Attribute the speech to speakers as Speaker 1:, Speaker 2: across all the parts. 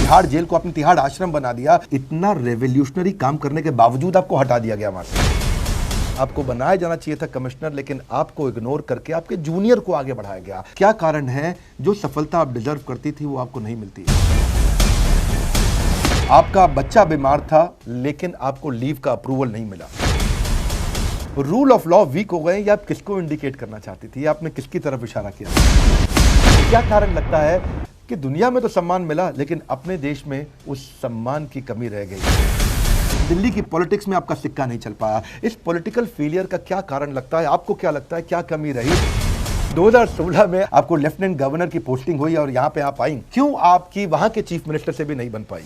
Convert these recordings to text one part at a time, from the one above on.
Speaker 1: Tihar jail को आपने तिहाड़ आश्रम बना दिया। इतना रेवोल्यूशनरी काम करने के बावजूद आपको हटा दिया गया वहां से। आपको बनाया जाना चाहिए था कमिश्नर, लेकिन आपको इग्नोर करके आपके जूनियर को आगे बढ़ाया गया। क्या कारण है जो सफलता आप डिजर्व करती थी वो आपको नहीं मिलती? आपका बच्चा बीमार था लेकिन आपको लीव का अप्रूवल नहीं मिला। रूल ऑफ लॉ वीक हो गए, या आप किसको इंडिकेट करना चाहती थी? आपने किसकी तरफ इशारा किया? क्या कारण लगता है कि दुनिया में तो सम्मान मिला लेकिन अपने देश में उस सम्मान की कमी रह गई? दिल्ली की पॉलिटिक्स में आपका सिक्का नहीं चल पाया। इस पॉलिटिकल फेलियर का क्या कारण लगता है? आपको क्या लगता है, क्या कमी रही? 2016 में आपको लेफ्टिनेंट गवर्नर की पोस्टिंग हुई और यहां पे आप आई, क्यों आपकी वहां के चीफ मिनिस्टर से भी नहीं बन पाई?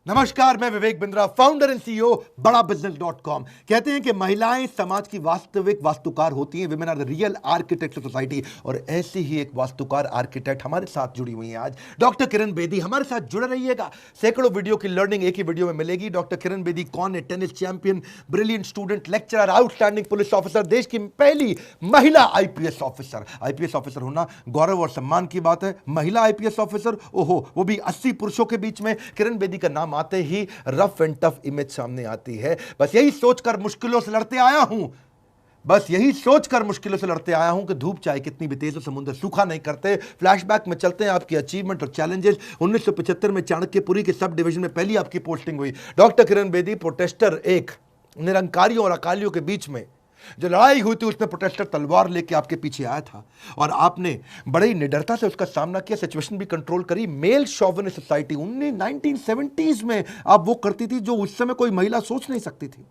Speaker 1: नमस्कार, मैं Vivek Bindra, founder and CEO बड़ाबिजनेस.com। कहते हैं कि महिलाएं समाज की वास्तविक वास्तुकार होती हैं। Women are the real architect of society, और ऐसी ही एक वास्तुकार आर्किटेक्ट हमारे साथ जुड़ी हुई हैं आज। डॉक्टर किरण बेदी हमारे साथ जुड़े रहिएगा। सैकड़ों वीडियो की लर्निंग एक ही वीडियो में मिलेगी। डॉक्टर किरण बेदी कौन है? Tennis champion, brilliant student, lecturer, outstanding police officer, देश की पहली महिला आईपीएस ऑफिसर। आईपीएस ऑफिसर होना गौरव और सम्मान की बात है। महिला आईपीएस ऑफिसर, ओहो, वो भी 80 पुरुषों के बीच में। किरण बेदी का नाम आते ही रफ एंड टफ इमेज सामने आती है। बस यही सोचकर मुश्किलों से लड़ते आया हूं कि धूप चाहे कितनी भी तेज हो, समुद्र सूखा नहीं करते। फ्लैशबैक में चलते हैं आपकी अचीवमेंट और चैलेंजेस। 1975 में चाणक्यपुरी के सब डिवीजन में पहली आपकी पोस्टिंग हुई। डॉक्टर किरण बेदी, प्रोटेस्टर एक, निरंकारियों और अकालियों के बीच में जो लड़ाई हुई थी उसमें प्रोटेस्टर तलवार लेके आपके पीछे आया था और आपने बड़ी निडरता से उसका सामना किया, सिचुएशन भी कंट्रोल करी। मेल शॉविनिस्ट सोसाइटी 1970s में आप वो करती थी जो उस समय कोई महिला सोच नहीं सकती थी।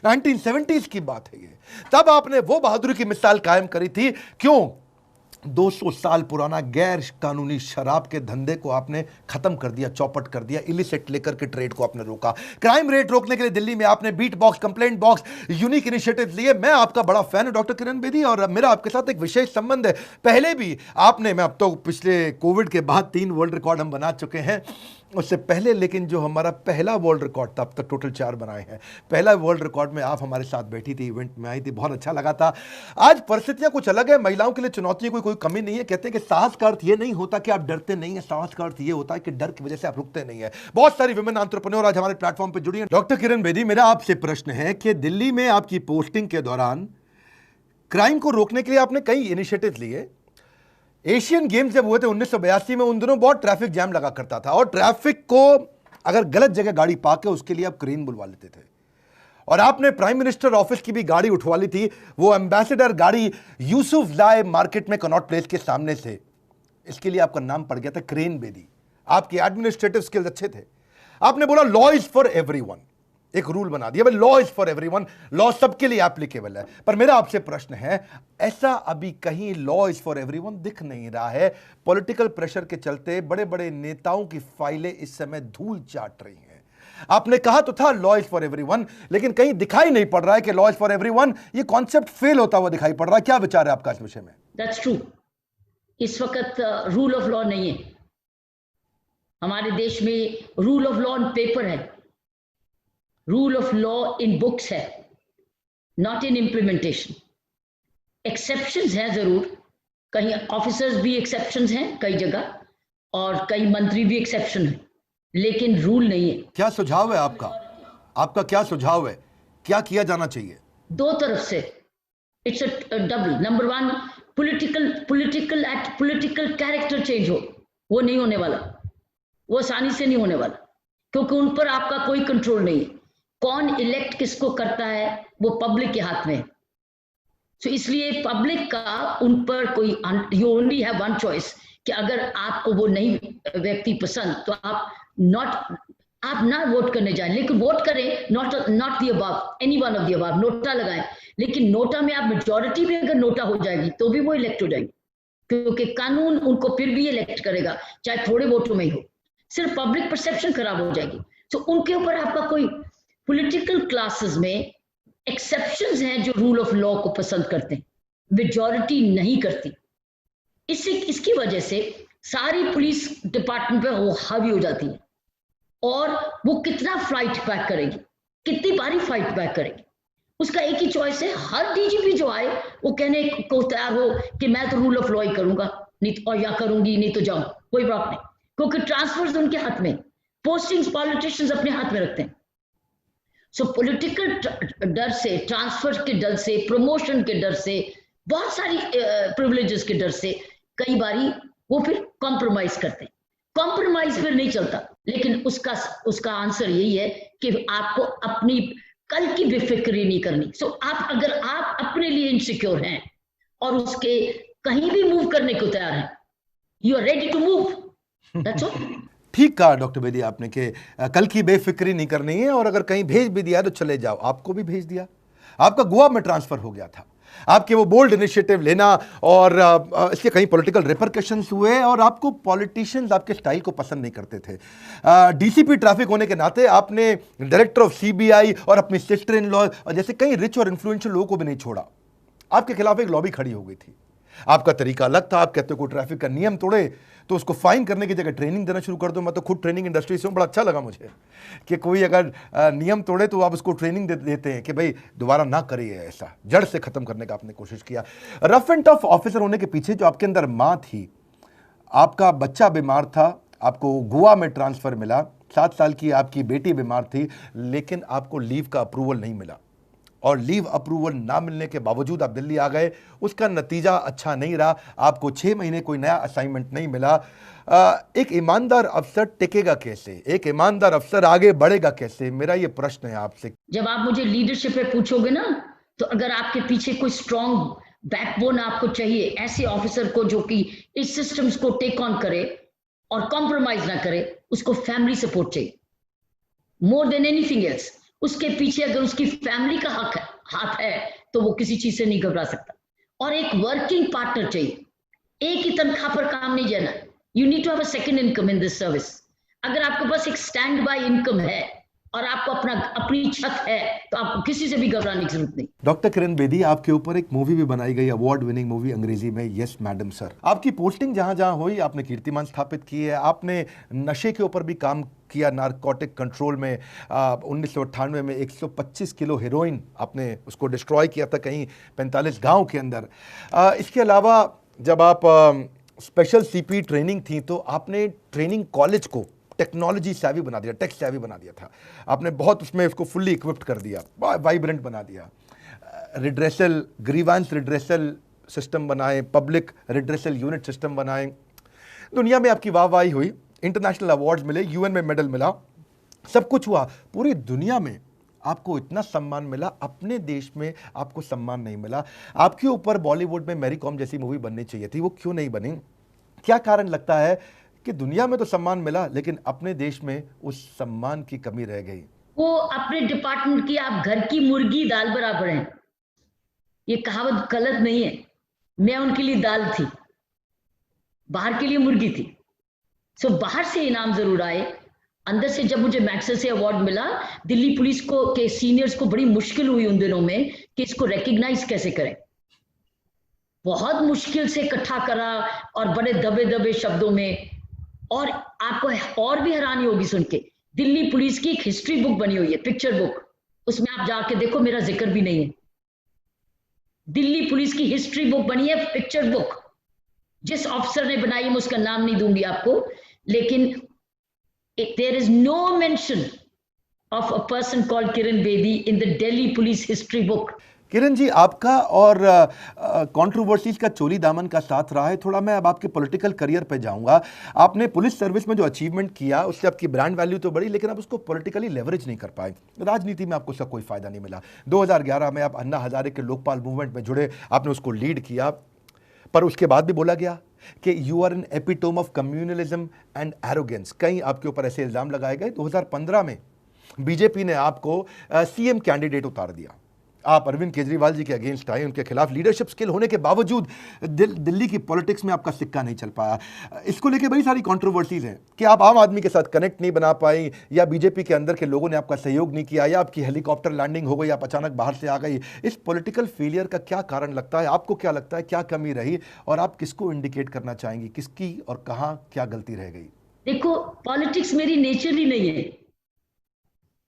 Speaker 1: 1970s की बात है ये। तब आपने वो बहादुरी की मिसाल कायम करी थी। क्यों? 200 साल पुराना गैर कानूनी शराब के धंधे को आपने खत्म कर दिया, चौपट कर दिया। इलिसिट लेकर के ट्रेड को आपने रोका। क्राइम रेट रोकने के लिए दिल्ली में आपने beat box, complaint box, unique initiative लिए। मैं आपका बड़ा फैन हूं डॉक्टर किरण बेदी, और मेरा आपके साथ एक विशेष संबंध है। पहले भी आपने, मैं अब तो पिछले कोविड के बाद 3 वर्ल्ड रिकॉर्ड हम बना चुके हैं, उससे पहले लेकिन जो हमारा पहला वर्ल्ड रिकॉर्ड था, अब तक टोटल 4 बनाए हैं। पहला वर्ल्ड रिकॉर्ड में आप हमारे साथ बैठी थी, इवेंट में आई थी, बहुत अच्छा लगा था। आज परिस्थितियां कुछ अलग है। महिलाओं के लिए चुनौतियों की कोई कमी नहीं है। कहते हैं कि साहस का अर्थ ये नहीं होता कि आप डरते नहीं है, साहस का अर्थ ये होता है कि डर की वजह से आप रुकते नहीं है। बहुत सारी विमेन एंटरप्रेन्योर आज हमारे प्लेटफॉर्म पर जुड़ी हैं। डॉक्टर किरण बेदी, मेरा आपसे प्रश्न है कि दिल्ली में आपकी पोस्टिंग के दौरान क्राइम को रोकने के लिए आपने कई इनिशिएटिव लिए। एशियन गेम्स जब हुए थे 1982 में, उन दिनों बहुत ट्रैफिक जैम लगा करता था, और ट्रैफिक को अगर गलत जगह गाड़ी पाके उसके लिए आप क्रेन बुलवा लेते थे। और आपने प्राइम मिनिस्टर ऑफिस की भी गाड़ी उठवा ली थी, वो एम्बेसडर गाड़ी यूसुफजाई मार्केट में कनॉट प्लेस के सामने से। इसके लिए आपका नाम पड़ गया था किरण बेदी। आपके एडमिनिस्ट्रेटिव स्किल्स अच्छे थे। आपने बोला लॉ इज फॉर एवरीवन, एक रूल बना दिया, भाई law is for everyone, law सबके लिए एप्लीकेबल है। पर मेरा आपसे प्रश्न है, ऐसा अभी कहीं लॉ इज फॉर एवरीवन दिख नहीं रहा है। पॉलिटिकल प्रेशर के चलते बड़े बड़े नेताओं की फाइलें इस समय धूल चाट रही हैं। आपने कहा तो था लॉ इज फॉर एवरीवन, लेकिन कहीं दिखाई नहीं पड़ रहा है कि लॉ इज फॉर एवरीवन, ये कॉन्सेप्ट फेल होता हुआ दिखाई पड़ रहा है। क्या विचार है आपका इस विषय में?
Speaker 2: That's true. इस वक्त रूल ऑफ लॉ नहीं है हमारे देश में। Rule of law on paper है, rule of law in books है, नॉट इन इम्प्लीमेंटेशन। एक्सेप्शंस हैं जरूर, कहीं ऑफिसर्स भी एक्सेप्शंस हैं कई जगह, और कई मंत्री भी एक्सेप्शन है, लेकिन रूल नहीं है।
Speaker 1: क्या सुझाव है आपका क्या सुझाव है, क्या किया जाना चाहिए?
Speaker 2: 2 तरफ से it's a double. Number 1, political character change हो, वो नहीं होने वाला, वो आसानी से नहीं होने वाला, क्योंकि उन पर आपका कोई कंट्रोल नहीं है। कौन इलेक्ट किसको करता है वो पब्लिक के हाथ में है। तो इसलिए पब्लिक का उन पर कोई, you only have one choice, कि अगर आपको वो नहीं व्यक्ति पसंद तो आप ना वोट करने जाएं, लेकिन वोट करें not the above, any one of the above, NOTA लगाएं। लेकिन नोटा में आप मेजॉरिटी भी अगर नोटा हो जाएगी तो भी वो इलेक्ट हो जाएगी, क्योंकि कानून उनको फिर भी इलेक्ट करेगा, चाहे थोड़े वोटों में ही हो। सिर्फ पब्लिक परसेप्शन खराब हो जाएगी। तो उनके ऊपर आपका कोई, पॉलिटिकल क्लासेस में एक्सेप्शंस हैं जो रूल ऑफ लॉ को पसंद करते हैं, मेजॉरिटी नहीं करती। इसकी वजह से सारी पुलिस डिपार्टमेंट पे वो हावी हो जाती है, और वो कितना फाइट बैक करेगी, कितनी बारी फाइट बैक करेगी। उसका एक ही चॉइस है, हर डीजीपी जो आए वो कहने को तैयार हो कि मैं तो रूल ऑफ लॉ ही करूंगा, नहीं और या करूंगी, नहीं तो जाऊं, कोई बात नहीं। क्योंकि ट्रांसफर्स उनके हाथ में, पोस्टिंग्स पॉलिटिशियंस अपने हाथ में रखते हैं। सो पॉलिटिकल डर से, ट्रांसफर के डर से, प्रमोशन के डर से, बहुत सारी प्रिविलेजेस के डर से कई बारी वो फिर कॉम्प्रोमाइज करते हैं। कॉम्प्रोमाइज फिर नहीं चलता, लेकिन उसका आंसर यही है कि आपको अपनी कल की बेफिक्री नहीं करनी। सो अगर आप अपने लिए इनसिक्योर हैं और उसके कहीं भी मूव करने को तैयार हैं, you are ready to move, that's all.
Speaker 1: ठीक कहा डॉक्टर बेदी आपने कि कल की बेफिक्री नहीं करनी है, और अगर कहीं भेज भी दिया तो चले जाओ। आपको भी भेज दिया, आपका गोवा में ट्रांसफर हो गया था, आपके वो बोल्ड इनिशिएटिव लेना और इसके कहीं पॉलिटिकल रिपरकशंस हुए, और आपको पॉलिटिशियंस आपके स्टाइल को पसंद नहीं करते थे। डीसीपी ट्रैफिक होने के नाते आपने डायरेक्टर ऑफ सीबीआई और अपनी सिस्टर इन लॉ और जैसे कई रिच और इन्फ्लुएंशियल लोगों को भी नहीं छोड़ा। आपके खिलाफ एक लॉबी खड़ी हो गई थी। आपका तरीका अलग था। आप कहते हो कोई ट्रैफिक का नियम तोड़े तो उसको फाइन करने की जगह ट्रेनिंग देना शुरू कर दो। मैं तो खुद ट्रेनिंग इंडस्ट्री से हूं, बड़ा अच्छा लगा मुझे कि कोई अगर नियम तोड़े तो आप उसको ट्रेनिंग देते हैं कि भाई दोबारा ना करिए ऐसा, जड़ से खत्म करने का आपने कोशिश किया। रफ एंड टफ ऑफिसर होने के पीछे जो आपके अंदर मां थी, आपका बच्चा बीमार था, आपको गोवा में ट्रांसफर मिला, 7 साल की आपकी बेटी बीमार थी, लेकिन आपको लीव का अप्रूवल नहीं मिला, और लीव अप्रूवल ना मिलने के बावजूद आप दिल्ली आ गए। उसका नतीजा अच्छा नहीं रहा, आपको 6 महीने कोई नया असाइनमेंट नहीं मिला। एक ईमानदार अफसर टिकेगा कैसे, एक ईमानदार अफसर आगे बढ़ेगा कैसे, मेरा ये प्रश्न है आपसे।
Speaker 2: जब आप मुझे लीडरशिप पे पूछोगे ना, तो अगर आपके पीछे कोई स्ट्रॉन्ग बैकबोन आपको चाहिए, ऐसे ऑफिसर को जो कि इस सिस्टम्स को टेक ऑन करे और कॉम्प्रोमाइज ना करे, उसको फैमिली सपोर्ट चाहिए मोर देन एनीथिंग एल्स। उसके पीछे अगर उसकी फैमिली का हाथ है तो वो किसी चीज से नहीं घबरा सकता। और एक वर्किंग पार्टनर चाहिए। एक ही तनख्वाह पर काम नहीं जाना, you need to have a second income in this service. अगर आपके पास एक स्टैंड बाय इनकम है और आपको अपनी छत है, तो आपको किसी से भी घबराने की जरूरत नहीं।
Speaker 1: डॉक्टर किरण बेदी, आपके ऊपर एक मूवी भी बनाई गई, अवार्ड विनिंग मूवी अंग्रेजी में, यस मैडम सर। आपकी पोस्टिंग जहां जहां हुई, आपने कीर्तिमान स्थापित की है। आपने नशे के ऊपर भी काम किया, नारकोटिक कंट्रोल में 1998 में 125 किलो हेरोइन आपने उसको डिस्ट्रॉय किया था कहीं 45 गांव के अंदर। इसके अलावा जब आप स्पेशल सीपी ट्रेनिंग थी तो आपने ट्रेनिंग कॉलेज को टेक्नोलॉजी सेवी बना दिया, टेक सेवी बना दिया था। आपने बहुत उसमें उसको फुल्ली इक्विप्ड कर दिया, वाइब्रेंट बना दिया। रिड्रेसल, ग्रीवांस रिड्रेसल सिस्टम बनाए, पब्लिक रिड्रेसल यूनिट सिस्टम बनाए। दुनिया में आपकी वाहवाही हुई, इंटरनेशनल अवार्ड्स मिले, यूएन में मेडल मिला, सब कुछ हुआ। पूरी दुनिया में आपको इतना सम्मान मिला, अपने देश में आपको सम्मान नहीं मिला। आपके ऊपर बॉलीवुड में मैरी कॉम जैसी मूवी बननी चाहिए थी, वो क्यों नहीं बनी? क्या कारण लगता है कि दुनिया में तो सम्मान मिला लेकिन अपने देश में उस सम्मान की कमी रह गई?
Speaker 2: वो अपने डिपार्टमेंट की, आप घर की मुर्गी दाल बराबर हैं, ये कहावत गलत नहीं है। मैं उनके लिए दाल थी, बाहर के लिए मुर्गी थी। सो बाहर से इनाम जरूर आए, अंदर से जब मुझे मैग्सेसे अवार्ड मिला, दिल्ली पुलिस को के सीनियर्स को बड़ी मुश्किल हुई उन दिनों में कि इसको रिकॉग्नाइज कैसे करें। बहुत मुश्किल से इकट्ठा करा और बड़े दबे दबे शब्दों में। और आपको और भी हैरानी होगी सुन के, दिल्ली पुलिस की एक हिस्ट्री बुक बनी हुई है, पिक्चर बुक, उसमें आप जाके देखो, मेरा जिक्र भी नहीं है। दिल्ली पुलिस की हिस्ट्री बुक बनी है, पिक्चर बुक। जिस ऑफिसर ने बनाई, मैं उसका नाम नहीं दूंगी आपको, लेकिन there is no mention of a person called Kiran Bedi in the Delhi police history book.
Speaker 1: Kiran ji, आपका और कंट्रोवर्सीज का चोली दामन का साथ रहा है। थोड़ा मैं अब आपके पॉलिटिकल करियर पे जाऊंगा। आपने पुलिस सर्विस में जो अचीवमेंट किया उससे आपकी ब्रांड वैल्यू तो बढ़ी, लेकिन आप उसको पॉलिटिकली लेवरेज नहीं कर पाए। राजनीति में आपको उसका कोई फायदा नहीं मिला। 2011 में आप अन्ना हजारे के लोकपाल मूवमेंट में जुड़े, आपने उसको लीड किया, पर उसके बाद भी बोला गया कि you are an epitome of communalism and arrogance. कई आपके ऊपर ऐसे इल्जाम लगाए गए। 2015 में बीजेपी ने आपको सीएम कैंडिडेट उतार दिया। आप अरविंद केजरीवाल जी के अगेंस्ट आए, उनके खिलाफ लीडरशिप स्किल होने के बावजूद दिल्ली की पॉलिटिक्स में आपका सिक्का नहीं चल पाया। इसको लेके बड़ी सारी कंट्रोवर्सीज हैं कि आप आम आदमी के साथ कनेक्ट नहीं बना पाई, या बीजेपी के अंदर के लोगों ने आपका सहयोग नहीं किया, या आपकी हेलीकॉप्टर लैंडिंग हो गई, आप अचानक बाहर से आ गई। इस पॉलिटिकल फेलियर का क्या कारण लगता है आपको? क्या लगता है क्या कमी रही, और आप किसको इंडिकेट करना चाहेंगी, किसकी और कहाँ क्या गलती रह गई?
Speaker 2: देखो, पॉलिटिक्स मेरी नेचर ही नहीं है।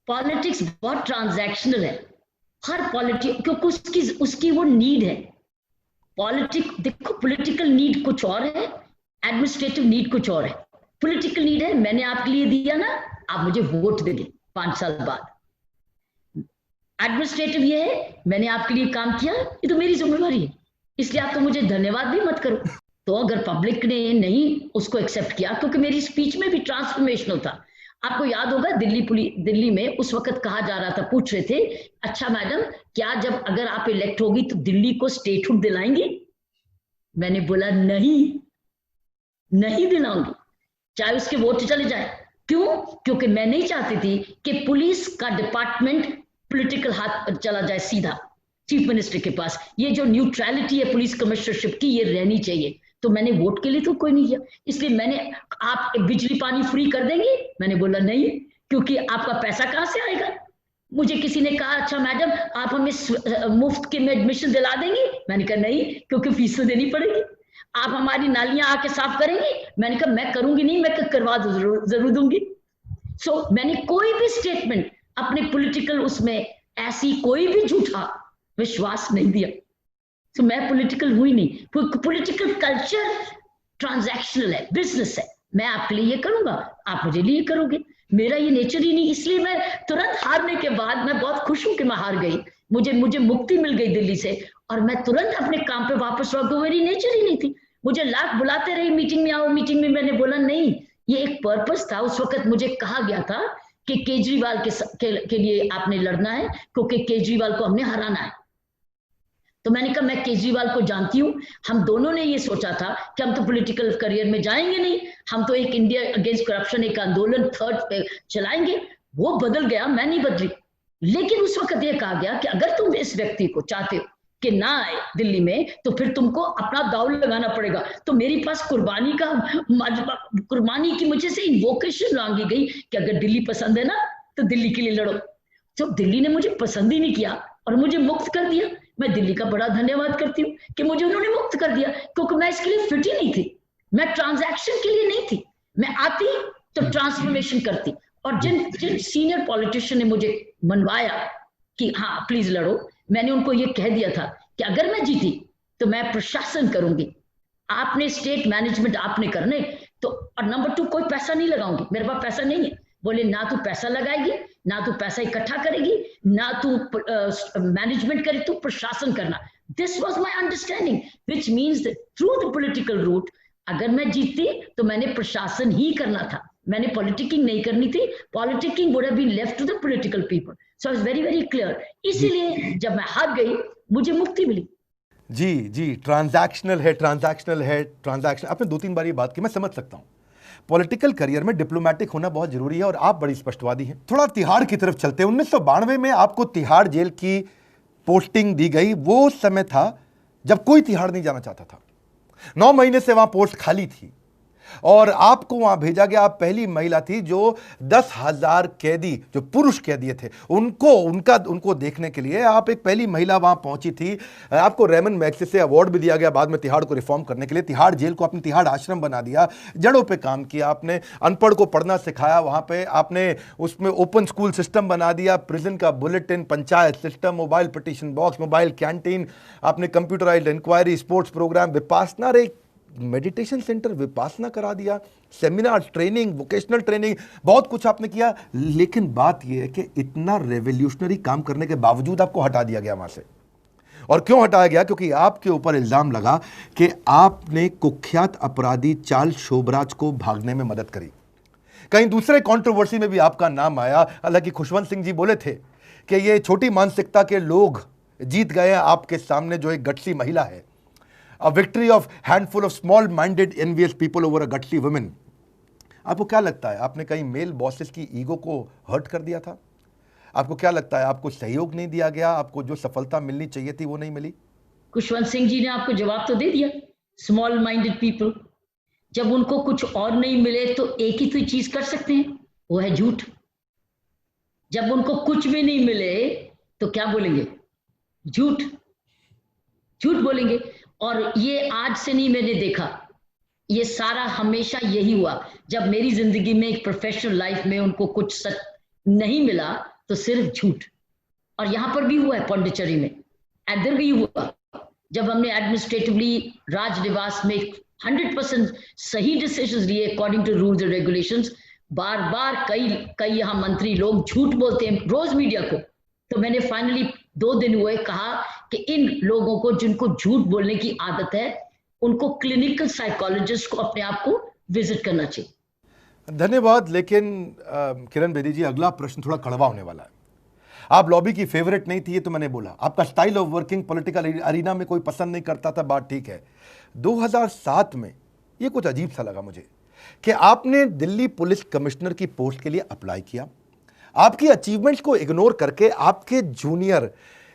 Speaker 2: पॉलिटिक्स बहुत ट्रांजैक्शनल है। हर पॉलिटिक्स, क्योंकि उसकी वो नीड है। देखो, पॉलिटिकल नीड कुछ और है, एडमिनिस्ट्रेटिव नीड कुछ और है। पॉलिटिकल नीड है, मैंने आपके लिए दिया ना, आप मुझे वोट देंगे 5 साल बाद। एडमिनिस्ट्रेटिव ये है, मैंने आपके लिए काम किया, ये तो मेरी जिम्मेवारी है, इसलिए आप तो मुझे धन्यवाद भी मत करो। तो अगर पब्लिक ने नहीं उसको एक्सेप्ट किया, क्योंकि मेरी स्पीच में भी ट्रांसफॉर्मेशनल था। आपको याद होगा दिल्ली में उस वक्त कहा जा रहा था, पूछ रहे थे, अच्छा मैडम क्या जब अगर आप इलेक्ट होगी तो दिल्ली को स्टेटहुड दिलाएंगी? मैंने बोला नहीं, नहीं दिलाऊंगी, चाहे उसके वोट चले जाए। क्यों? क्योंकि मैं नहीं चाहती थी कि पुलिस का डिपार्टमेंट पॉलिटिकल हाथ चला जाए सीधा चीफ मिनिस्टर के पास। ये जो न्यूट्रलिटी है पुलिस कमिश्नरशिप की, ये रहनी चाहिए। तो मैंने वोट के लिए तो कोई नहीं किया, इसलिए मैंने, आप बिजली पानी फ्री कर देंगे? मैंने बोला नहीं, क्योंकि आपका पैसा कहां से आएगा? मुझे किसी ने कहा अच्छा मैडम आप हमें मुफ्त के में एडमिशन दिला देंगी? मैंने कहा नहीं, क्योंकि फीस तो देनी पड़ेगी। आप हमारी नालियां आके साफ करेंगे? मैंने कहा मैं करूंगी नहीं, मैं करवा जरूर दूंगी। सो मैंने कोई भी स्टेटमेंट अपने पॉलिटिकल उसमें ऐसी कोई भी झूठा विश्वास नहीं दिया। तो मैं पॉलिटिकल हुई नहीं। पॉलिटिकल कल्चर ट्रांजैक्शनल है, बिजनेस है। मैं आपके लिए ये करूंगा, आप मुझे लिए करोगे, मेरा ये नेचर ही नहीं। इसलिए मैं तुरंत हारने के बाद मैं बहुत खुश हूं कि मैं हार गई, मुझे मुक्ति मिल गई दिल्ली से, और मैं तुरंत अपने काम पे वापस लौट गई। मेरी नेचर ही नहीं थी। मुझे लाख बुलाते रहे मीटिंग में आओ, मीटिंग में, मैंने बोला नहीं, ये एक पर्पस था। उस वक्त मुझे कहा गया था कि केजरीवाल के लिए आपने लड़ना है, क्योंकि केजरीवाल को हमने हराना है। तो मैंने कहा मैं केजरीवाल को जानती हूँ, हम दोनों ने ये सोचा था कि हम तो पॉलिटिकल करियर में जाएंगे नहीं, हम तो एक इंडिया अगेंस्ट करप्शन एक आंदोलन थर्ड पे चलाएंगे। वो बदल गया, मैं नहीं बदली। लेकिन उस वक्त ये कहा गया कि अगर तुम इस व्यक्ति को चाहते हो कि ना आए दिल्ली में, तो फिर तुमको अपना दाव लगाना पड़ेगा। तो मेरे पास कुर्बानी की मुझे से इन्वोकेशन मांगी गई कि अगर दिल्ली पसंद है ना तो दिल्ली के लिए लड़ो। तो दिल्ली ने मुझे पसंद ही नहीं किया और मुझे मुक्त कर दिया। मैं दिल्ली का बड़ा धन्यवाद करती हूँ कि मुझे उन्होंने मुक्त कर दिया, क्योंकि मैं इसके लिए फिट ही नहीं थी, मैं ट्रांजैक्शन के लिए नहीं थी। मैं आती तो ट्रांसफॉर्मेशन करती। और जिन सीनियर पॉलिटिशियन ने मुझे मनवाया कि हाँ प्लीज लड़ो, मैंने उनको ये कह दिया था कि अगर मैं जीती तो मैं प्रशासन करूंगी, आपने स्टेट मैनेजमेंट आपने करने तो, और नंबर 2 कोई पैसा नहीं लगाऊंगी, मेरे पास पैसा नहीं है। बोले ना तू पैसा लगाएगी, ना तू पैसा इकट्ठा करेगी, ना तू मैनेजमेंट करे, तू प्रशासन करना। This was my understanding, which means through the political route अगर मैं जीतती तो मैंने प्रशासन ही करना था, मैंने पॉलिटिकिंग नहीं करनी थी। Politicking would have been left to the political people. So it's very very clear. इसीलिए जब मैं हार गई मुझे मुक्ति मिली।
Speaker 1: जी जी, ट्रांजैक्शनल है, ट्रांजैक्शनल है, ट्रांजैक्शन। आपने 2-3 बार ये बात की, मैं समझ सकता हूँ। पॉलिटिकल करियर में डिप्लोमेटिक होना बहुत जरूरी है और आप बड़ी स्पष्टवादी हैं। थोड़ा तिहाड़ की तरफ चलते हैं। 1992 में आपको तिहाड़ जेल की पोस्टिंग दी गई। वो समय था जब कोई तिहाड़ नहीं जाना चाहता था। 9 महीने से वहां पोस्ट खाली थी और आपको वहां भेजा गया। आप पहली महिला थी जो 10,000 कैदी, जो पुरुष कैदी थे, उनको देखने के लिए आप एक पहली महिला वहां पहुंची थी। आपको रेमन मैग्सेसे अवार्ड भी दिया गया बाद में तिहाड़ को रिफॉर्म करने के लिए। तिहाड़ जेल को आपने तिहाड़ आश्रम बना दिया, जड़ों पे काम किया आपने, अनपढ़ को पढ़ना सिखाया वहां पे आपने, उसमें ओपन स्कूल सिस्टम बना दिया, प्रिजन का bulletin, panchayat system, mobile petition box, mobile canteen, आपने computerised inquiry, sports programme, Vipassana रे मेडिटेशन सेंटर विपासना करा दिया, सेमिनार, ट्रेनिंग, वोकेशनल ट्रेनिंग, बहुत कुछ आपने किया। लेकिन बात यह है कि इतना रेवोल्यूशनरी काम करने के बावजूद आपको हटा दिया गया वहां से। और क्यों हटाया गया? क्योंकि आपके ऊपर इल्जाम लगा कि आपने कुख्यात अपराधी चार्ल्स शोभराज को भागने में मदद करी। कहीं दूसरे कंट्रोवर्सी में भी आपका नाम आया। हालांकि खुशवंत सिंह जी बोले थे कि ये छोटी मानसिकता के लोग जीत गए आपके सामने जो एक गट्सी महिला है। A victory of handful of small-minded, envious people over a gutsy woman. आपको क्या लगता है, आपने कहीं मेल बॉसेस की ईगो को हर्ट कर दिया था? आपको क्या लगता है, आपको सहयोग नहीं दिया गया? आपको जो सफलता मिलनी चाहिए थी वो नहीं मिली?
Speaker 2: खुशवंत सिंह जी ने आपको जवाब तो दे दिया। स्मॉल माइंडेड पीपल जब उनको कुछ और नहीं मिले तो एक ही तो चीज कर सकते हैं, वो है झूठ। जब उनको कुछ भी नहीं मिले तो क्या बोलेंगे? झूठ, झूठ बोलेंगे। और ये आज से नहीं मैंने देखा, ये सारा हमेशा यही हुआ। जब मेरी जिंदगी में एक प्रोफेशनल लाइफ में उनको कुछ सच नहीं मिला तो सिर्फ झूठ। और यहां पर भी हुआ है, पौंडीचेरी में इधर भी हुआ। जब हमने एडमिनिस्ट्रेटिवली राजनिवास में 100% सही डिसीजंस लिए according to rules and regulations, बार बार कई यहाँ मंत्री लोग झूठ बोलते हैं रोज मीडिया को, तो मैंने फाइनली 2 दिन हुए कहा कि इन लोगों को जिनको झूठ बोलने की आदत है उनको क्लिनिकल साइकोलॉजिस्ट को अपने आप को विजिट करना चाहिए।
Speaker 1: धन्यवाद। लेकिन किरण बेदी जी, अगला प्रश्न थोड़ा कड़वा होने वाला है। आप लॉबी की फेवरेट नहीं थी, ये तो मैंने बोला। आपका style of working political arena में कोई पसंद नहीं करता था, बात ठीक है। 2007 में ये कुछ अजीब सा लगा मुझे कि आपने दिल्ली पुलिस कमिश्नर की पोस्ट के लिए अप्लाई किया। आपकी अचीवमेंट्स को इग्नोर करके आपके जूनियर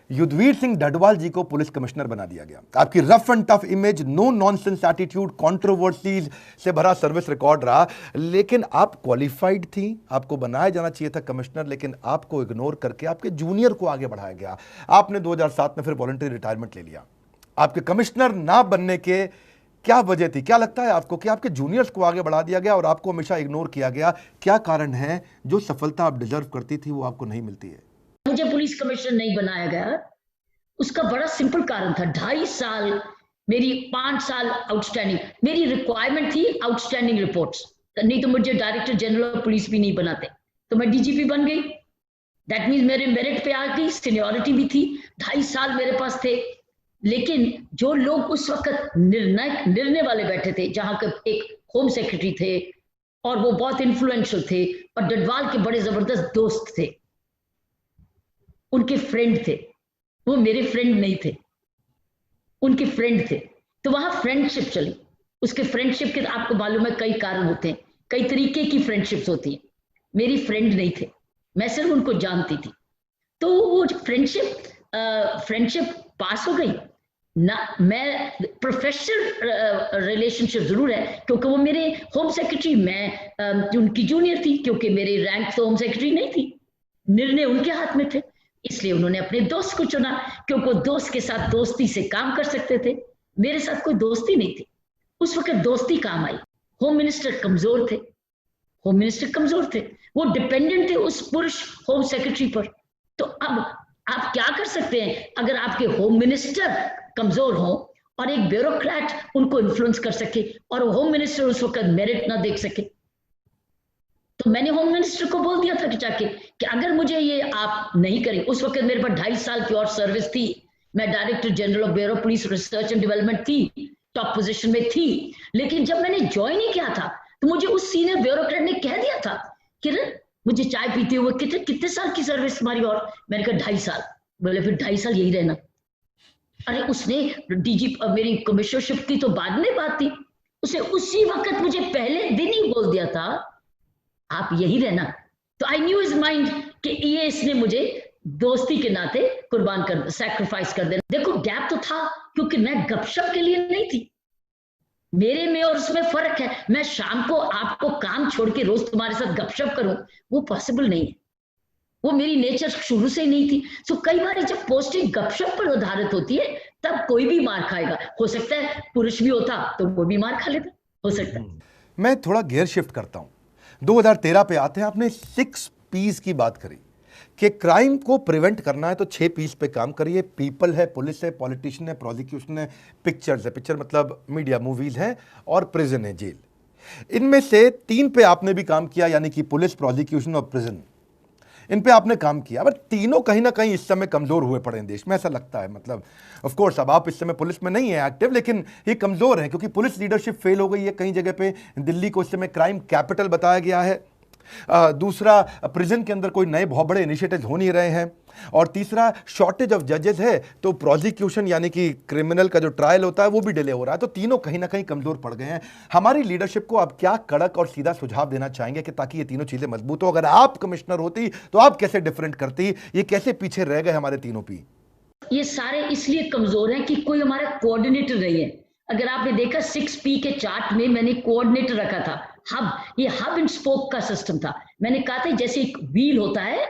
Speaker 1: युद्धवीर सिंह डडवाल जी को पुलिस कमिश्नर बना दिया गया। आपकी rough and tough image, no nonsense attitude, controversies से भरा सर्विस रिकॉर्ड रहा। लेकिन आप क्वालिफाइड थी, आपको बनाया जाना चाहिए था कमिश्नर, लेकिन आपको इग्नोर करके आपके जूनियर को आगे बढ़ाया गया। आपने 2007 में फिर वॉलंटरी रिटायरमेंट ले लिया। आपके कमिश्नर ना बनने के क्या वजह थी? क्या लगता है आपको कि आपके जूनियर्स को आगे बढ़ा दिया गया और आपको हमेशा इग्नोर किया गया? क्या कारण है जो सफलता आप डिजर्व करती थी वो आपको नहीं मिलती है?
Speaker 2: मुझे पुलिस कमिश्नर नहीं बनाया गया, उसका बड़ा सिंपल कारण था। 2.5 साल मेरी 5 साल आउटस्टैंडिंग, मेरी रिक्वायरमेंट थी आउटस्टैंडिंग रिपोर्ट्स, नहीं तो मुझे डायरेक्टर जनरल ऑफ पुलिस भी नहीं बनाते, तो मैं डीजीपी बन गई। दैट मीन्स मेरे मेरिट पे आ गई, सीनियरिटी भी थी, 2.5 साल मेरे पास थे। लेकिन जो लोग उस वक्त निर्णय वाले बैठे थे, जहां के एक होम सेक्रेटरी थे और वो बहुत इन्फ्लुएंशियल थे और डडवाल के बड़े जबरदस्त दोस्त थे, उनके फ्रेंड थे, वो मेरे फ्रेंड नहीं थे, उनके फ्रेंड थे, तो वहां फ्रेंडशिप चली। उसके फ्रेंडशिप के आपको मालूम है कई कारण होते हैं, कई तरीके की फ्रेंडशिप्स होती हैं। मेरी फ्रेंड नहीं थे, मैं सिर्फ उनको जानती थी। तो वो फ्रेंडशिप पास हो गई ना। मैं प्रोफेशनल रिलेशनशिप जरूर है, क्योंकि वो मेरे होम सेक्रेटरी, मैं उनकी जूनियर थी, क्योंकि मेरी रैंक तो होम सेक्रेटरी नहीं थी, निर्णय उनके हाथ में थे, इसलिए उन्होंने अपने दोस्त को चुना, क्योंकि वो दोस्त के साथ दोस्ती से काम कर सकते थे। मेरे साथ कोई दोस्ती नहीं थी, उस वक्त दोस्ती काम आई। होम मिनिस्टर कमजोर थे, होम मिनिस्टर कमजोर थे, वो डिपेंडेंट थे उस पुरुष होम सेक्रेटरी पर। तो अब आप क्या कर सकते हैं अगर आपके होम मिनिस्टर कमजोर हो और एक ब्यूरोक्रेट उनको इन्फ्लुएंस कर सके और होम मिनिस्टर उस वक्त मेरिट ना देख सके? तो मैंने होम मिनिस्टर को बोल दिया था कि जाके कि अगर मुझे ये आप नहीं करें, उस वक्त मेरे पास 2.5 साल की और सर्विस थी, मैं director general of bureau police research and development थी, टॉप पोजीशन में थी। लेकिन जब मैंने ज्वाइन ही किया था तो मुझे उस सीनियर ब्यूरोक्रेट ने कह दिया था, किरण मुझे चाय पीते हुए कितने साल की सर्विस तुम्हारी? और मैंने कहा 2.5 साल। बोले फिर 2.5 साल यही रहना। अरे उसने डीजी मेरी कमिश्नरशिप की तो बाद में बात थी, उसे उसी वक्त मुझे पहले दिन ही बोल दिया था आप यही रहना। तो आई न्यू इज माइंड कि ये इसने मुझे दोस्ती के नाते कुर्बान कर, सैक्रिफाइस कर देना। देखो गैप तो था, क्योंकि मैं गपशप के लिए नहीं थी, मेरे में और उसमें फर्क है। मैं शाम को आपको काम छोड़ के रोज तुम्हारे साथ गपशप करूं, वो पॉसिबल नहीं है, वो मेरी नेचर शुरू से ही नहीं थी। सो कई बार जब पोस्टिंग गपशप पर आधारित होती है तब कोई भी मार खाएगा। हो सकता है पुरुष भी होता तो वो भी मार खा लेता, हो सकता है।
Speaker 1: मैं थोड़ा गियर शिफ्ट करता हूं, 2013 पे आते हैं। आपने 6 P's की बात करी कि क्राइम को प्रिवेंट करना है तो 6 P's पे काम करिए। पीपल है, पुलिस है, पॉलिटिशियन है, प्रोसिक्यूशन है, पिक्चर्स है, पिक्चर मतलब मीडिया, मूवीज है, और प्रिजन है, जेल। इनमें से 3 पे आपने भी काम किया, यानी कि पुलिस, प्रोसिक्यूशन और प्रिजन, इन पे आपने काम किया। बट तीनों कहीं ना कहीं इस समय कमजोर हुए पड़े हैं देश में, ऐसा लगता है। मतलब ऑफ कोर्स अब आप इस समय पुलिस में नहीं है एक्टिव, लेकिन ये कमजोर है क्योंकि पुलिस लीडरशिप फेल हो गई है कई जगह पे। दिल्ली को इस समय क्राइम कैपिटल बताया गया है। दूसरा, प्रिजन के अंदर कोई नए बहुत बड़े इनिशिएटिव्स हो नहीं रहे हैं। और तीसरा, शॉर्टेज ऑफ जजेस है, तो प्रोसिक्यूशन यानी कि क्रिमिनल का जो ट्रायल होता है वो भी डिले हो रहा है। तो तीनों कहीं ना कहीं कमजोर पड़ गए हैं। हमारी लीडरशिप को आप क्या कड़क और सीधा सुझाव देना चाहेंगे कि ताकि ये तीनों चीजें मजबूत हो? अगर आप कमिश्नर होती तो आप कैसे डिफरेंट करती? ये कैसे पीछे रह गए हमारे तीनों पी?
Speaker 2: ये सारे इसलिए कमजोर हैं कि कोई हमारा कोऑर्डिनेटर नहीं है। अगर आपने देखा 6P के चार्ट में मैंने कोऑर्डिनेटर रखा था, हब, ये हब एंड स्पोक का सिस्टम था। मैंने कहा था जैसे एक व्हील होता है,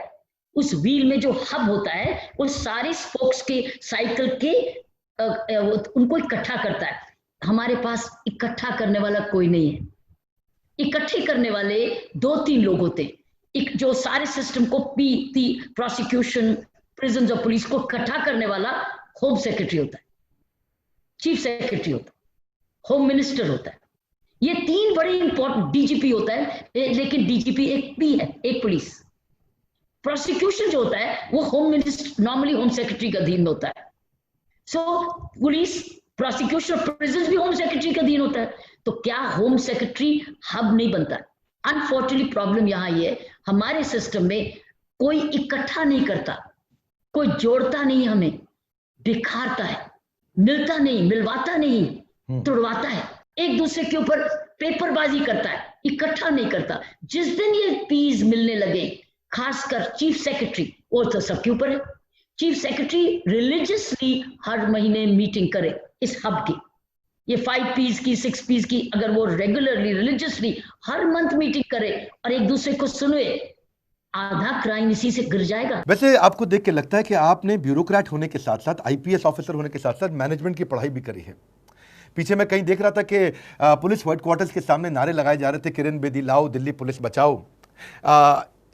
Speaker 2: उस व्हील में जो हब होता है वो सारे स्पोक्स के साइकिल के उनको इकट्ठा करता है। हमारे पास इकट्ठा करने वाला कोई नहीं है। इकट्ठे करने वाले 2-3 लोग होते हैं, एक जो सारे सिस्टम को प्रोसिक्यूशन, प्रिजन और पुलिस को इकट्ठा करने वाला होम सेक्रेटरी होता है। चीफ सेक्रेटरी होता है, होम मिनिस्टर होता है, ये तीन बड़े इंपॉर्टेंट, डीजीपी होता है, लेकिन डीजीपी एक भी है, एक पुलिस। प्रोसिक्यूशन जो होता है वो home minister, normally home secretary के अधीन होता है। सो पुलिस, प्रोसिक्यूशन और प्रिजन भी होम सेक्रेटरी के अधीन होता है। तो क्या होम सेक्रेटरी हब नहीं बनता? अनफॉर्चुनेटली प्रॉब्लम यहां ये, हमारे सिस्टम में कोई इकट्ठा नहीं करता, कोई जोड़ता नहीं, हमें बिखारता है, मिलता नहीं, मिलवाता नहीं, तुड़वाता है, एक दूसरे के ऊपर पेपरबाजी करता है, इकट्ठा नहीं करता। जिस दिन ये पीस मिलने लगे, खासकर चीफ सेक्रेटरी, वो तो सबके ऊपर है। चीफ सेक्रेटरी रिलीजियसली हर महीने मीटिंग करे इस हब की, ये 5 पीस की, 6 पीस की, अगर वो रेगुलरली रिलीजियसली हर मंथ मीटिंग करे और एक दूसरे को सुने, आधा क्राइम इसी से गिर जाएगा।
Speaker 1: वैसे आपको देख के लगता है कि आपने ब्यूरोक्रेट होने के साथ साथ, आईपीएस ऑफिसर होने के साथ साथ मैनेजमेंट की पढ़ाई भी करी है। पीछे मैं कहीं देख रहा था कि पुलिस हेडक्वार्टर्स के सामने नारे लगाए जा रहे थे, किरण बेदी लाओ, दिल्ली पुलिस बचाओ।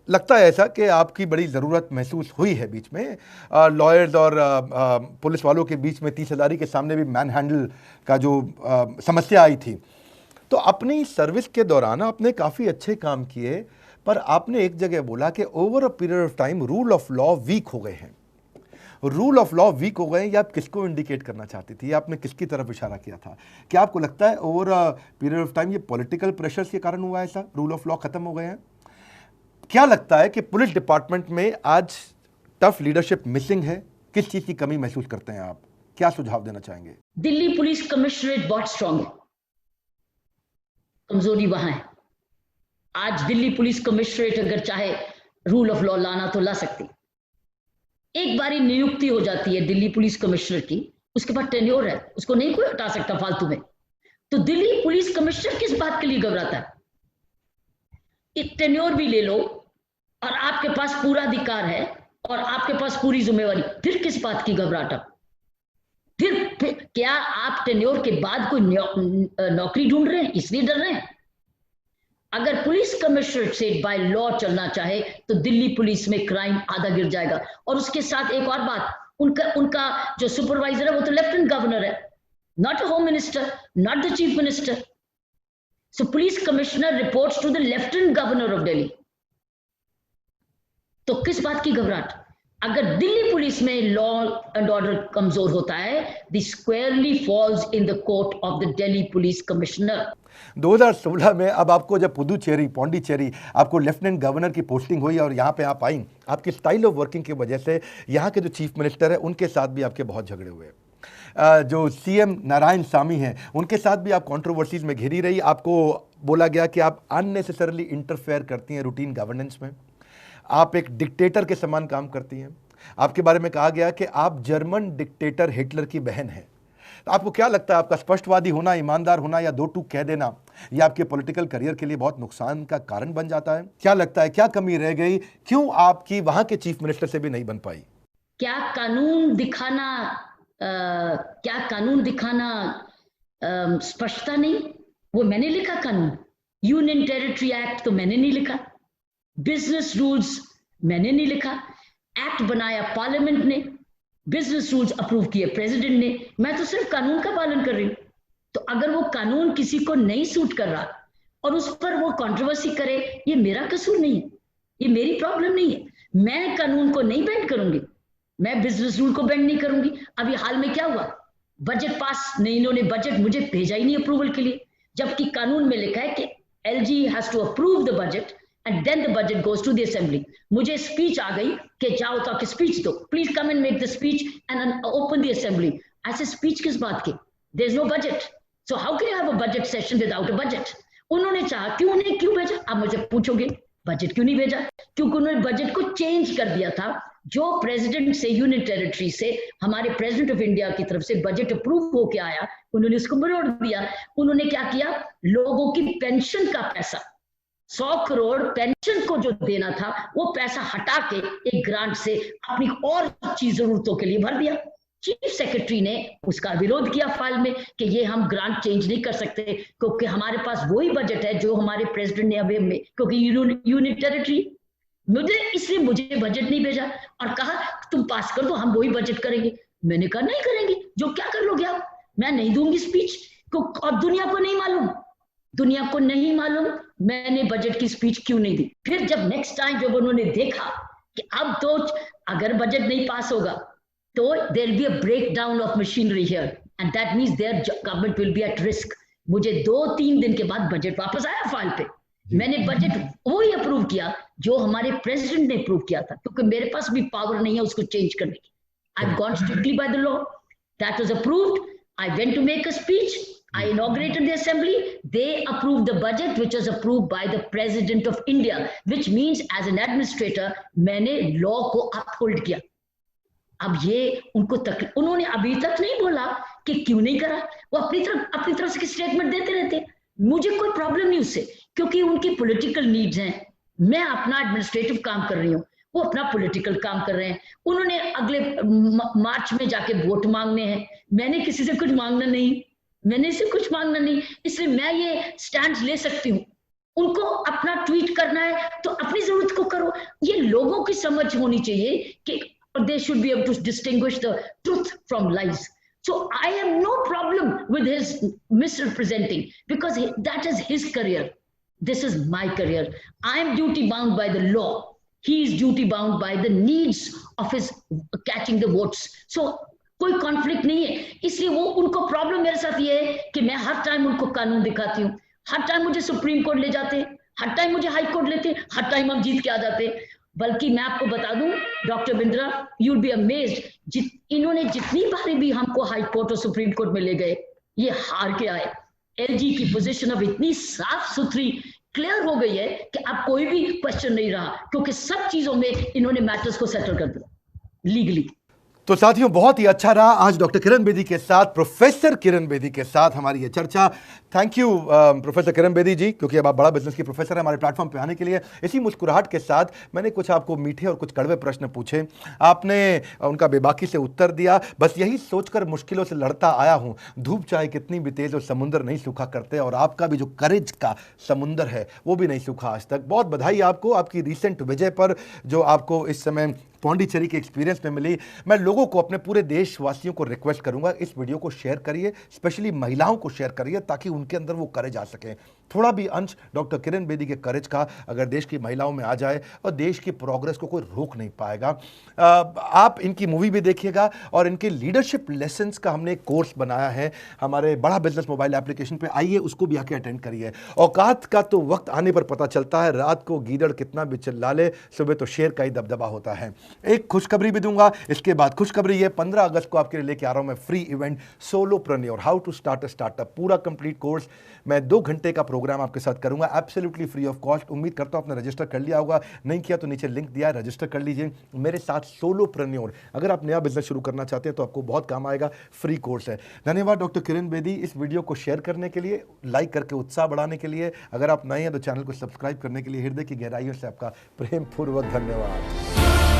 Speaker 1: लगता है ऐसा कि आपकी बड़ी ज़रूरत महसूस हुई है बीच में, लॉयर्स और पुलिस वालों के बीच में 30,000 के सामने भी मैन हैंडल का जो समस्या आई थी। तो अपनी सर्विस के दौरान आपने काफ़ी अच्छे काम किए, पर आपने एक जगह बोला कि over a period of time rule of law weak हो गए हैं। रूल ऑफ लॉ वीक हो गए, या आप किसको इंडिकेट करना चाहती थी, आपने किसकी तरफ इशारा किया था? क्या आपको लगता है over a period of time ये पॉलिटिकल प्रेशर्स के कारण हुआ ऐसा, रूल ऑफ लॉ खत्म हो गए हैं? क्या लगता है कि पुलिस डिपार्टमेंट में आज टफ लीडरशिप मिसिंग है? किस चीज की कमी महसूस करते हैं आप? क्या सुझाव देना चाहेंगे?
Speaker 2: दिल्ली पुलिस कमिश्नरेट बहुत स्ट्रांग है, कमजोरी वहां है। आज दिल्ली पुलिस कमिश्नरेट अगर चाहे रूल ऑफ लॉ लाना तो ला सकती। एक बारी नियुक्ति हो जाती है दिल्ली पुलिस कमिश्नर की, उसके बाद टेन्योर है, उसको नहीं कोई हटा सकता फालतू में। तो दिल्ली पुलिस कमिश्नर किस बात के लिए घबराता है? एक टेन्योर भी ले लो और आपके पास पूरा अधिकार है और आपके पास पूरी जिम्मेवारी, फिर किस बात की घबराहट? फिर क्या आप टेन्योर के बाद कोई नौकरी ढूंढ रहे हैं इसलिए डर रहे हैं? अगर पुलिस कमिश्नर से बाय लॉ चलना चाहे तो दिल्ली पुलिस में क्राइम आधा गिर जाएगा। और उसके साथ एक और बात, उनका जो सुपरवाइजर है वो तो लेफ्टिनेंट गवर्नर है, not a home minister, not the chief minister. So police commissioner reports to the lieutenant governor of Delhi. तो किस बात की घबराहट? अगर दिल्ली पुलिस में लॉ एंड ऑर्डर कमजोर होता है, the squarely falls in the court of the Delhi police commissioner.
Speaker 1: 2016 में अब आपको जब पुदुचेरी, पौंडीचेरी, आपको लेफ्टिनेंट गवर्नर की पोस्टिंग हुई और यहाँ पे आप आई, आपकी स्टाइल ऑफ वर्किंग की वजह से यहाँ के जो चीफ मिनिस्टर है उनके साथ भी आपके बहुत झगड़े हुए। जो सीएम नारायण सामी हैं उनके साथ भी आप कंट्रोवर्सीज में घिरी रही। आपको बोला गया कि आप अननेसेसरली इंटरफेयर करती हैं रूटीन गवर्नेंस में, आप एक डिक्टेटर के समान काम करती हैं। आपके बारे में कहा गया कि आप जर्मन डिक्टेटर हिटलर की बहन हैं। तो आपको क्या लगता है, आपका स्पष्टवादी होना, ईमानदार होना या दो टूक कह देना, यह आपके पॉलिटिकल करियर के लिए बहुत नुकसान का कारण बन जाता है? क्या लगता है, क्या कमी रह गई, क्यों आपकी वहां के चीफ मिनिस्टर से भी नहीं बन पाई?
Speaker 2: क्या कानून दिखाना स्पष्टता नहीं? वो मैंने लिखा कानून, यूनियन टेरिटरी एक्ट तो मैंने नहीं लिखा, बिजनेस रूल्स मैंने नहीं लिखा, एक्ट बनाया पार्लियामेंट ने, बिजनेस रूल्स अप्रूव किए प्रेसिडेंट ने, मैं तो सिर्फ कानून का पालन कर रही हूं। तो अगर वो कानून किसी को नहीं सूट कर रहा और उस पर वो कंट्रोवर्सी करे, ये मेरा कसूर नहीं है, ये मेरी प्रॉब्लम नहीं है। मैं कानून को नहीं बेंड करूंगी, मैं बिजनेस रूल को बेंड नहीं करूंगी। अभी हाल में क्या हुआ, बजट पास नहीं, इन्होंने बजट मुझे भेजा ही नहीं अप्रूवल के लिए, जबकि कानून में लिखा है कि LG has to approve the budget and then the budget goes to the assembly. मुझे स्पीच आ गई कि जाओ तो स्पीच दो, please come and make the speech and open the assembly. ऐसे स्पीच किस बात की? There is no budget, so how can you have a budget session without a budget? उन्होंने चाहा, क्यों भेजा? आप मुझे पूछोगे बजट क्यों नहीं भेजा? क्योंकि उन्होंने बजट को चेंज कर दिया था। जो प्रेसिडेंट से, यूनियन टेरिटरी से, हमारे प्रेसिडेंट ऑफ इंडिया की तरफ से बजट अप्रूव होके आया, उन्होंने उसको मरोड़ दिया। उन्होंने क्या किया, लोगों की पेंशन का पैसा, 100 करोड़ पेंशन को जो देना था, वो पैसा हटा के एक ग्रांट से अपनी और चीज जरूरतों के लिए भर दिया। चीफ सेक्रेटरी ने उसका विरोध किया फाइल में कि ये हम ग्रांट चेंज नहीं कर सकते क्योंकि हमारे पास वही बजट है जो हमारे प्रेसिडेंट ने अभी में, क्योंकि यूनियन टेरिटरी इसलिए मुझे बजट नहीं भेजा और कहा तुम पास कर दो, हम वही बजट करेंगे। मैंने कहा नहीं करेंगे, जो क्या कर लोगे आप, मैं नहीं दूंगी स्पीच, और दुनिया को नहीं मालूम, दुनिया को नहीं मालूम मैंने बजट की स्पीच क्यों नहीं दी। फिर जब नेक्स्ट टाइम जब उन्होंने देखा कि अब तो अगर बजट नहीं पास होगा तो there be a breakdown of machinery here and that means their government will be at risk. मुझे 2-3 दिन के बाद बजट वापस आया फाइल पे, मैंने बजट वही अप्रूव किया जो हमारे प्रेसिडेंट ने अप्रूव किया था, क्योंकि मेरे पास भी पावर नहीं है उसको चेंज करने की। I gone strictly by the law, that was approved, I went to make a speech, I inaugurated the assembly, they approved the budget which was approved by the President of India, which means as an administrator मैंने law को uphold किया। अब ये उनको उन्होंने अभी तक नहीं बोला कि क्यों नहीं करा, वो अपनी तरफ से स्टेटमेंट देते रहते, मुझे कोई प्रॉब्लम नहीं उससे, क्योंकि उनकी पॉलिटिकल नीड्स हैं, मैं अपना एडमिनिस्ट्रेटिव काम कर रही हूँ, वो अपना पॉलिटिकल काम कर रहे हैं। उन्होंने अगले मार्च में जाके वोट मांगने हैं, मैंने किसी से कुछ मांगना नहीं, मैंने इसे कुछ मांगना नहीं, इसलिए मैं ये स्टैंड ले सकती हूँ। उनको अपना ट्वीट करना है तो अपनी जरूरत को करो, ये लोगों की समझ होनी चाहिए कि they should be able to distinguish the truth from lies. So I have no problem with his misrepresenting because that is his career. This is my career. I am duty bound by the law. He is duty bound by the needs of his catching the votes. So कोई conflict नहीं है, इसलिए वो उनको problem मेरे साथ ये है कि मैं हर टाइम उनको कानून दिखाती हूँ, हर टाइम मुझे सुप्रीम कोर्ट ले जाते हैं, हर टाइम मुझे हाई कोर्ट लेते हैं, हर टाइम हम जीत के आ जाते हैं। बल्कि मैं आपको बता दूं doctor Bindra, you will be amazed, इन्होंने जितनी बारी भी हमको हाई कोर्ट और सुप्रीम कोर्ट में ले गए, ये हार के आए। एलजी की पोजीशन अब इतनी साफ सुथरी क्लियर हो गई है कि अब कोई भी क्वेश्चन नहीं रहा, क्योंकि सब चीजों में इन्होंने मैटर्स को सेटल कर दिया लीगली।
Speaker 1: तो साथियों, बहुत ही अच्छा रहा आज डॉक्टर किरण बेदी के साथ, प्रोफेसर किरण बेदी के साथ हमारी ये चर्चा। Thank you professor Kiran Bedi जी, क्योंकि अब आप बड़ा बिजनेस की प्रोफेसर हैं, हमारे प्लेटफॉर्म पे आने के लिए। इसी मुस्कुराहट के साथ मैंने कुछ आपको मीठे और कुछ कड़वे प्रश्न पूछे, आपने उनका बेबाकी से उत्तर दिया। बस यही सोचकर मुश्किलों से लड़ता आया हूँ, धूप चाहे कितनी भी तेज और समुंदर नहीं सूखा करते, और आपका भी जो करेज का समुंदर है वो भी नहीं सूखा आज तक। बहुत बधाई आपको आपकी रिसेंट विजय पर, जो आपको इस समय पौंडीचेरी के एक्सपीरियंस में मिली। मैं लोगों को, अपने पूरे देशवासियों को रिक्वेस्ट करूंगा, इस वीडियो को शेयर करिए, स्पेशली महिलाओं को शेयर करिए, ताकि उनके अंदर वो करेज आ सके। थोड़ा भी अंश डॉक्टर किरण बेदी के करेज का अगर देश की महिलाओं में आ जाए, और देश की प्रोग्रेस को कोई रोक नहीं पाएगा। आप इनकी मूवी भी देखिएगा, और इनके लीडरशिप लेसन्स का हमने एक कोर्स बनाया है हमारे बड़ा बिजनेस मोबाइल एप्लीकेशन पे, आइए उसको भी आके अटेंड करिए। औकात का तो वक्त आने पर पता चलता है, रात को गीदड़ कितना भी चिल्ला ले, सुबह तो शेर का ही दबदबा होता है। एक खुशखबरी भी दूंगा इसके बाद। खुशखबरी ये 15 अगस्त को आपके लिए लेके आ रहा हूं मैं free event, solopreneur, how to start a startup, पूरा कंप्लीट कोर्स। मैं 2 घंटे का प्रोग्राम आपके साथ करूंगा, एब्सोल्युटली फ्री ऑफ कॉस्ट। उम्मीद करता हूं आपने रजिस्टर कर लिया होगा, नहीं किया तो नीचे लिंक दिया है, रजिस्टर कर लीजिए मेरे साथ। सोलोप्रेन्योर, अगर आप नया बिजनेस शुरू करना चाहते हैं तो आपको बहुत काम आएगा, फ्री कोर्स है। धन्यवाद डॉक्टर किरण बेदी इस वीडियो को शेयर करने के लिए, लाइक करके उत्साह बढ़ाने के लिए। अगर आप नए हैं तो चैनल को सब्सक्राइब करने के लिए हृदय की गहराइयों से आपका प्रेम पूर्वक धन्यवाद।